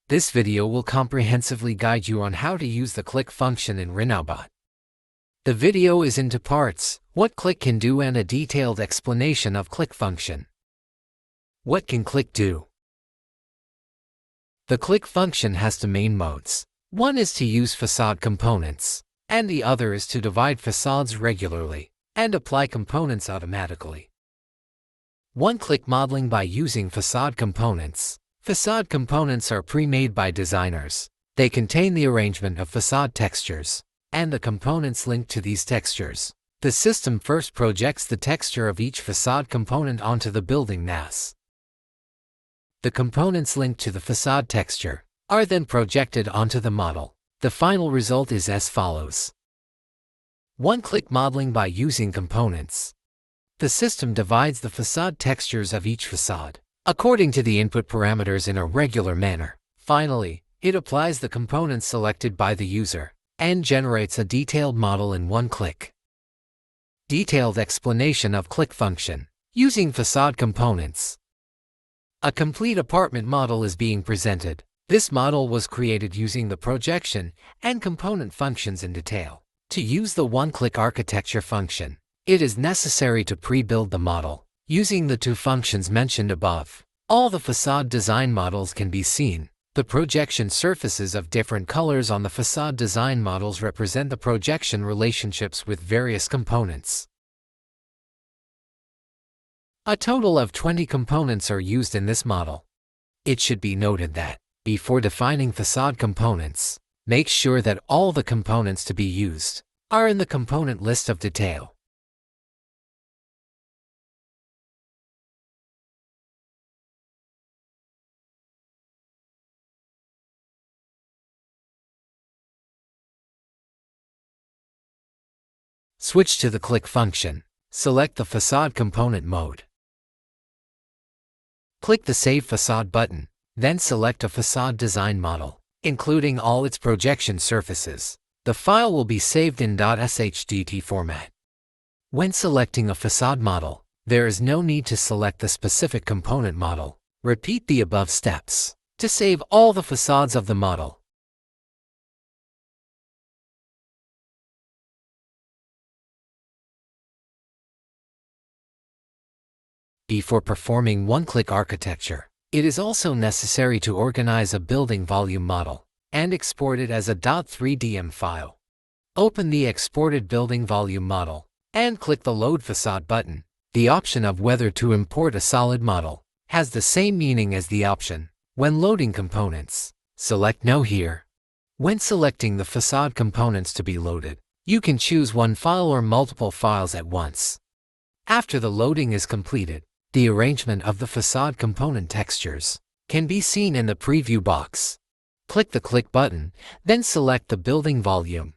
This video will comprehensively guide you on how to use the click function in RHIKNOWBOT. The video is in two parts: what click can do and a detailed explanation of click function. What can click do? The click function has two main modes. One is to use facade components, and the other is to divide facades regularly and apply components automatically. One-click modeling by using facade components. Facade components are pre-made by designers. They contain the arrangement of facade textures and the components linked to these textures. The system first projects the texture of each facade component onto the building mass. The components linked to the facade texture are then projected onto the model. The final result is as follows. One-click modeling by using components. The system divides the facade textures of each facade according to the input parameters in a regular manner. Finally, it applies the components selected by the user and generates a detailed model in one click. Detailed explanation of click function. Using facade components. A complete apartment model is being presented. This model was created using the projection and component functions in detail. To use the one-click architecture function, it is necessary to pre-build the model. Using the two functions mentioned above, all the facade design models can be seen. The projection surfaces of different colors on the facade design models represent the projection relationships with various components. A total of 20 components are used in this model. It should be noted that, before defining facade components, make sure that all the components to be used are in the component list of detail. Switch to the click function. Select the facade component mode. Click the Save Facade button, then select a facade design model, including all its projection surfaces. The file will be saved in .shtdt format. When selecting a facade model, there is no need to select the specific component model. Repeat the above steps to save all the facades of the model. Before performing one-click architecture, it is also necessary to organize a building volume model and export it as a .3dm file. Open the exported building volume model and click the Load Facade button. The option of whether to import a solid model has the same meaning as the option when loading components. Select No here. When selecting the facade components to be loaded, you can choose one file or multiple files at once. After the loading is completed, the arrangement of the facade component textures can be seen in the preview box. Click the Click button, then select the building volume.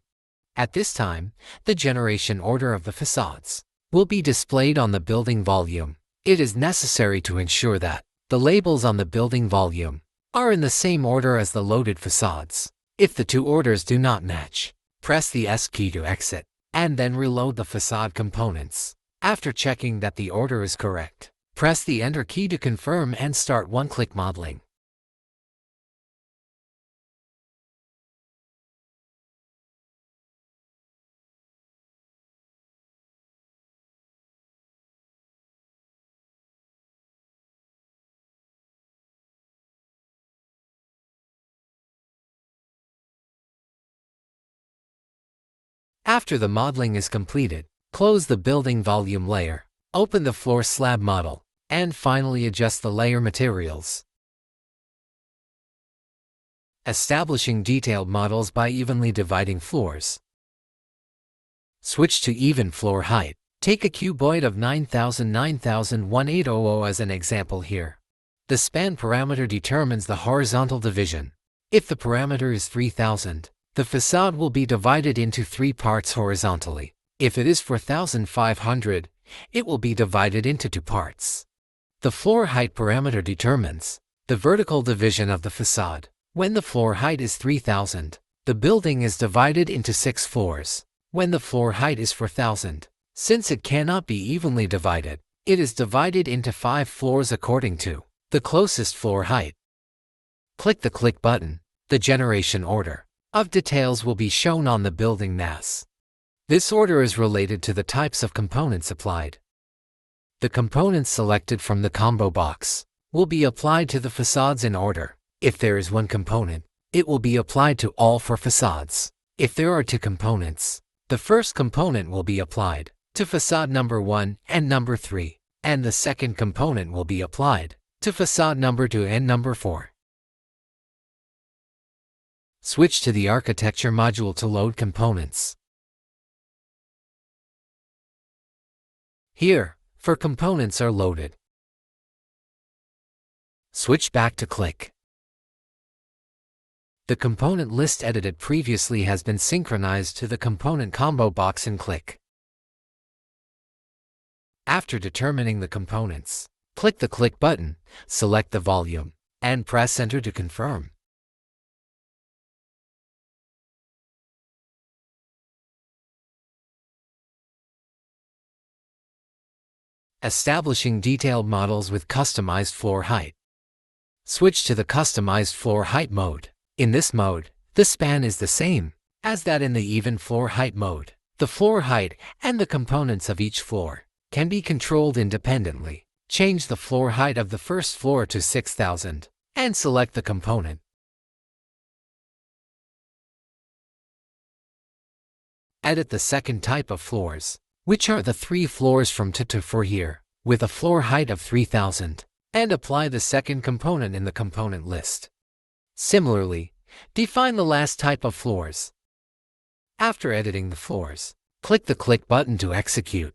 At this time, the generation order of the facades will be displayed on the building volume. It is necessary to ensure that the labels on the building volume are in the same order as the loaded facades. If the two orders do not match, press the S key to exit, and then reload the facade components. After checking that the order is correct, press the Enter key to confirm and start one-click modeling. After the modeling is completed, close the building volume layer, open the floor slab model, and finally adjust the layer materials. Establishing detailed models by evenly dividing floors. Switch to even floor height. Take a cuboid of 9000-9000-1800 as an example here. The span parameter determines the horizontal division. If the parameter is 3000, the facade will be divided into 3 parts horizontally. If it is 4500, it will be divided into 2 parts. The floor height parameter determines the vertical division of the facade. When the floor height is 3000, the building is divided into 6 floors. When the floor height is 4000, since it cannot be evenly divided, it is divided into 5 floors according to the closest floor height. Click the Click button. The generation order of details will be shown on the building mass. This order is related to the types of components applied. The components selected from the combo box will be applied to the facades in order. If there is one component, it will be applied to all four facades. If there are two components, the first component will be applied to facade number 1 and number 3, and the second component will be applied to facade number 2 and number 4. Switch to the Architecture module to load components. Here, 4 components are loaded. Switch back to Click. The component list edited previously has been synchronized to the component combo box in Click. After determining the components, click the Click button, select the volume, and press Enter to confirm. Establishing detailed models with customized floor height. Switch to the Customized Floor Height mode. In this mode, the span is the same as that in the Even Floor Height mode. The floor height and the components of each floor can be controlled independently. Change the floor height of the first floor to 6,000 and select the component. Edit the second type of floors, which are the 3 floors from 2 to 4 here, with a floor height of 3,000, and apply the second component in the component list. Similarly, define the last type of floors. After editing the floors, click the Click button to execute.